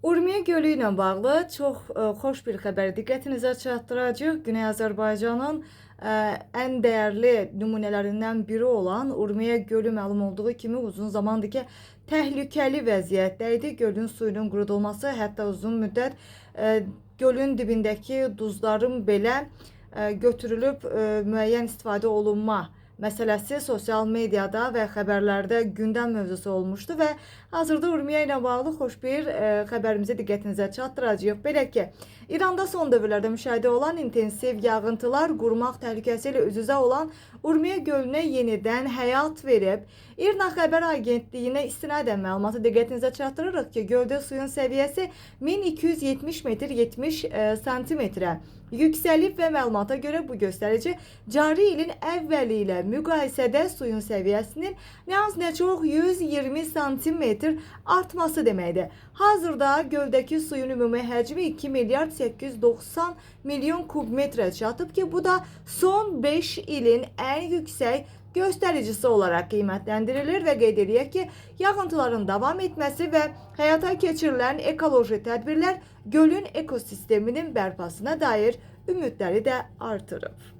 Urmiya Gölü ilə bağlı çox xoş bir xəbər diqqətinizə çatdıracağıq. Güney Azərbaycanın ən dəyərli nümunələrindən biri olan Urmiya Gölü məlum olduğu kimi uzun zamandır ki, təhlükəli vəziyyətdə idi. Gölün suyunun qurudulması, hətta uzun müddət gölün dibindəki duzların belə götürülüb müəyyən istifadə olunma məsələsi sosial mediada və xəbərlərdə gündəm mövzusu olmuşdu və hazırda Urmiya ilə bağlı xoş bir xəbərimizi diqqətinizə çatdıracağıq. Belə ki, İranda son dövrlərdə müşahidə olan intensiv yağıntılar qurmaq təhlükəsi ilə üz-üzə olan Urmiya gölünə yenidən həyat verib. İRNA xəbər agentliyinə istinadən məlumatı diqqətinizə çatdırırıq ki, göldə suyun səviyyəsi 1270 metr 70 santimetrə yüksəlib və məlumata görə bu göstərici cari ilin əvvəli ilə müqayisədə suyun səviyyəsinin nə az nə çox 120 santimetr artması deməkdir. Hazırda göldəki suyun ümumi həcmi 2 milyard 890 milyon kubmetrə çatıb ki, bu da son 5 ilin ən yüksək göstəricisi olaraq qiymətləndirilir və qeyd edək ki, yağıntıların davam etməsi və həyata keçirilən ekoloji tədbirlər gölün ekosisteminin bərpasına dair ümidləri də artırıb.